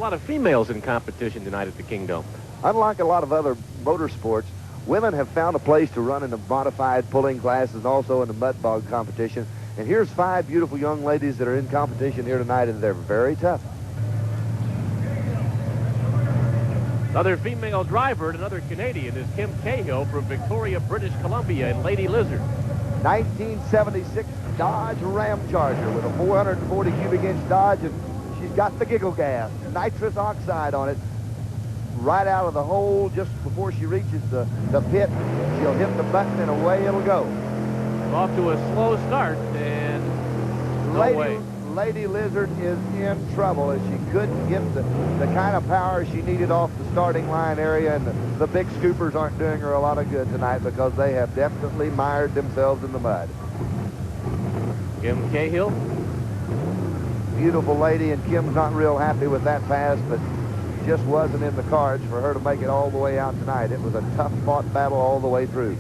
lot of females in competition tonight at the Kingdome. Unlike a lot of other motorsports, women have found a place to run in the modified pulling classes and also in the mud bog competition. And here's 5 beautiful young ladies that are in competition here tonight, and they're very tough. Another female driver and another Canadian is Kim Cahill from Victoria, British Columbia in Lady Lizard. 1976 Dodge Ram Charger with a 440 cubic inch Dodge, and she's got the giggle gas, nitrous oxide on it. Right out of the hole just before she reaches the pit, she'll hit the button and away it'll go. Off to a slow start and no way. Lady Lizard is in trouble as she couldn't get the kind of power she needed off the starting line area, and the big scoopers aren't doing her a lot of good tonight because they have definitely mired themselves in the mud. Kim Cahill. Beautiful lady, and Kim's not real happy with that pass, but just wasn't in the cards for her to make it all the way out tonight. It was a tough fought battle all the way through.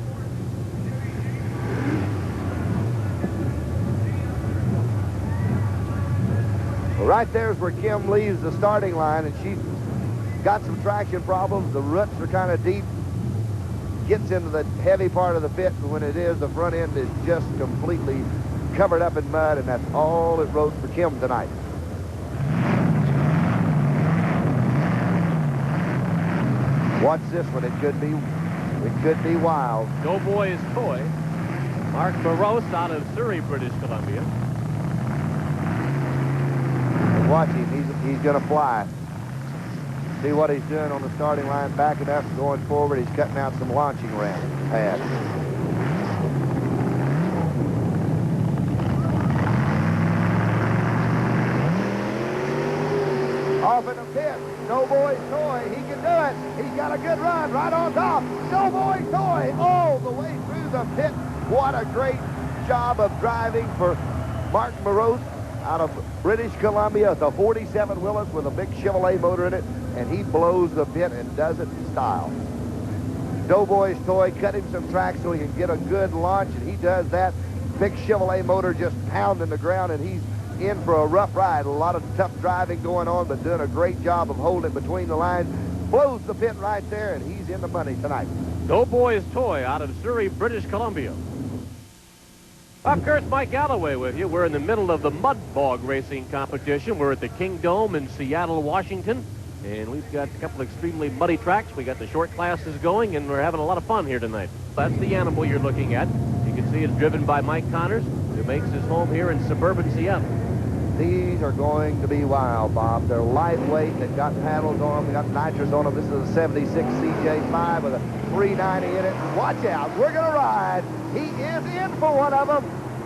Well, right there's where Kim leaves the starting line, and she's got some traction problems. The roots are kind of deep. Gets into the heavy part of the pit, and when it is, the front end is just completely covered up in mud, and that's all it wrote for Kim tonight. Watch this one. It could be wild. Doughboy's toy. Mark Morose out of Surrey, British Columbia. Watch him. He's going to fly. See what he's doing on the starting line, backing up, going forward. He's cutting out some launching ramp pads. Off in the pit. Doughboy's toy. He can do it. He's got a good run right on top. Doughboy's toy all the way through the pit. What a great job of driving for Mark Morose out of British Columbia. It's a 47 Willis with a big Chevrolet motor in it, and he blows the pit and does it in style. Doughboy's toy cut him some track so he can get a good launch, and he does that. Big Chevrolet motor just pounding the ground, and he's in for a rough ride. A lot of tough driving going on, but doing a great job of holding between the lines. Blows the pit right there, and he's in the money tonight. Doughboy's toy out of Surrey, British Columbia. Up Kurtz, Mike Gallaway with you. We're in the middle of the mud bog racing competition. We're at the Kingdome in Seattle, Washington. And we've got a couple extremely muddy tracks. We got the short classes going, and we're having a lot of fun here tonight. That's the animal you're looking at. You can see it's driven by Mike Connors, who makes his home here in suburban Seattle. These are going to be wild, Bob. They're lightweight. They've got paddles on them. They've got nitrous on them. This is a 76 CJ5 with a 390 in it. Watch out. We're going to ride. He is in for one of them.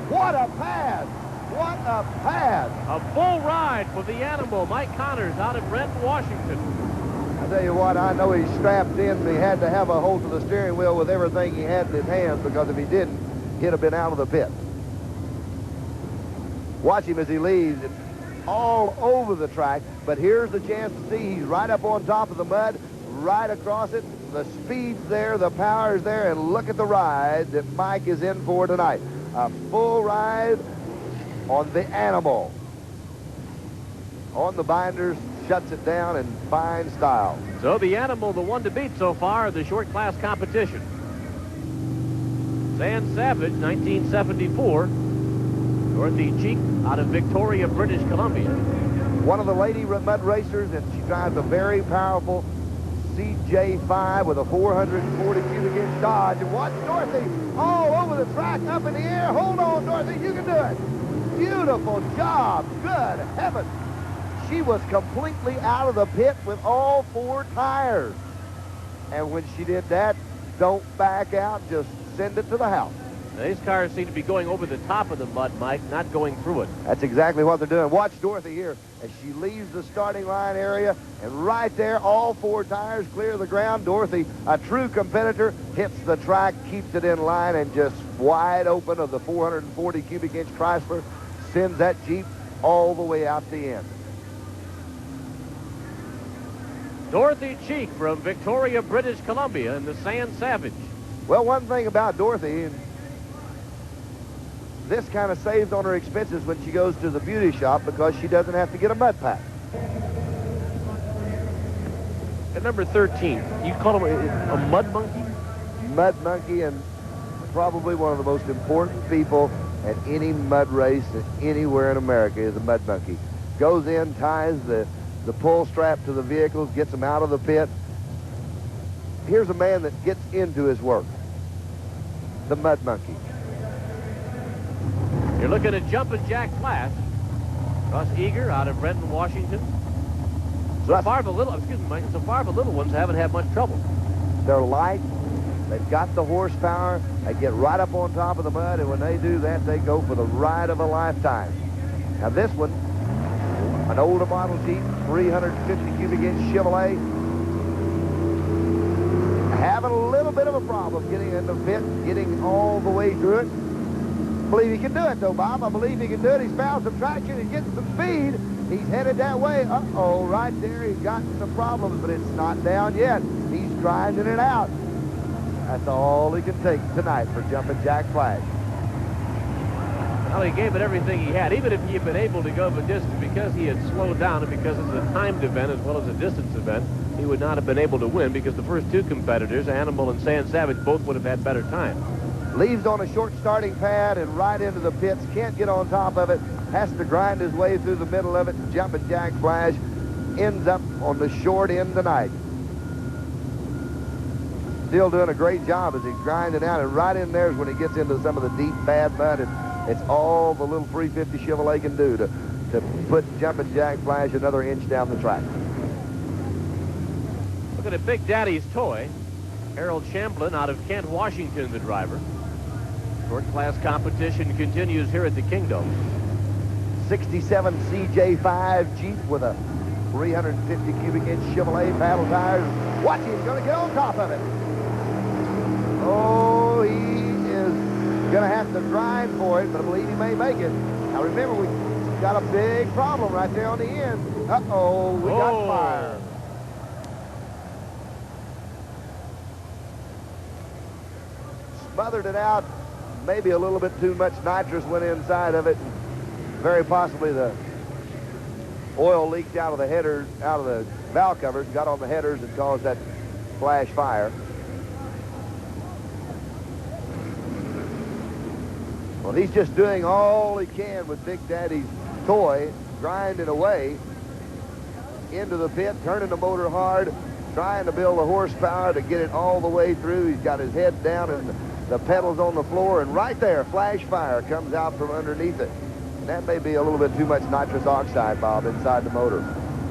What a pass. What a pass. A full ride for the animal, Mike Connors, out of Renton, Washington. I tell you what, I know he's strapped in, but he had to have a hold of the steering wheel with everything he had in his hands, because if he didn't, he'd have been out of the pit. Watch him as he leaves. It's all over the track, but here's the chance to see he's right up on top of the mud, right across it. The speed's there, the power's there, and look at the ride that Mike is in for tonight. A full ride on the animal. On the binders, shuts it down in fine style. So the animal, the one to beat so far, the short class competition. San Savage, 1974. Dorothy Cheek out of Victoria, British Columbia. One of the lady mud racers, and she drives a very powerful CJ5 with a 440 cubic inch Dodge. And watch Dorothy all over the track, up in the air. Hold on, Dorothy, you can do it. Beautiful job. Good heavens. She was completely out of the pit with all 4 tires. And when she did that, don't back out, just send it to the house. Now, these cars seem to be going over the top of the mud, Mike, not going through it. That's exactly what they're doing. Watch Dorothy here as she leaves the starting line area, and right there, all 4 tires clear the ground. Dorothy, a true competitor, hits the track, keeps it in line, and just wide open of the 440 cubic inch Chrysler, sends that Jeep all the way out the end. Dorothy Cheek from Victoria, British Columbia in the San Savage. Well, one thing about Dorothy, and this kind of saves on her expenses when she goes to the beauty shop, because she doesn't have to get a mud pack. At number 13, you call him a mud monkey? Mud monkey, and probably one of the most important people at any mud race anywhere in America is a mud monkey. Goes in, ties the pull strap to the vehicles, gets them out of the pit. Here's a man that gets into his work. The mud monkey. You're looking at Jumpin' Jack Flash. Russ Eager out of Renton, Washington. So far the little ones haven't had much trouble. They're light. They've got the horsepower. They get right up on top of the mud, and when they do that, they go for the ride of a lifetime. Now this one, an older model Jeep, 350 cubic inch Chevrolet, having a little bit of a problem getting in the pit, getting all the way through it. I believe he can do it, though, Bob. I believe he can do it. He's found some traction. He's getting some speed. He's headed that way. Uh-oh, right there. He's got some problems, but it's not down yet. He's grinding it out. That's all he can take tonight for Jumpin' Jack Flash. Well, he gave it everything he had. Even if he had been able to go the distance, because he had slowed down and because it's a timed event as well as a distance event, he would not have been able to win because the first two competitors, Animal and Sand Savage, both would have had better time. Leaves on a short starting pad and right into the pits. Can't get on top of it. Has to grind his way through the middle of it. Jumpin' Jack Flash ends up on the short end tonight. Still doing a great job as he's grinding out, and right in there is when he gets into some of the deep, bad mud, and it's all the little 350 Chevrolet can do to put Jumpin' Jack Flash another inch down the track. Look at Big Daddy's toy. Harold Chamberlain out of Kent, Washington, the driver. Short class competition continues here at the Kingdome. 67 CJ5 Jeep with a 350 cubic inch Chevrolet paddle tires. Watch, he's going to get on top of it. Oh, he is going to have to grind for it, but I believe he may make it. Now remember, we got a big problem right there on the end. Uh-oh, we got fire. Smothered it out. Maybe a little bit too much nitrous went inside of it. Very possibly the oil leaked out of the headers, out of the valve covers, got on the headers and caused that flash fire. Well, he's just doing all he can with Big Daddy's toy, grinding away into the pit, turning the motor hard, trying to build the horsepower to get it all the way through. He's got his head down and the pedals on the floor, and right there, flash fire comes out from underneath it. That may be a little bit too much nitrous oxide, Bob, inside the motor.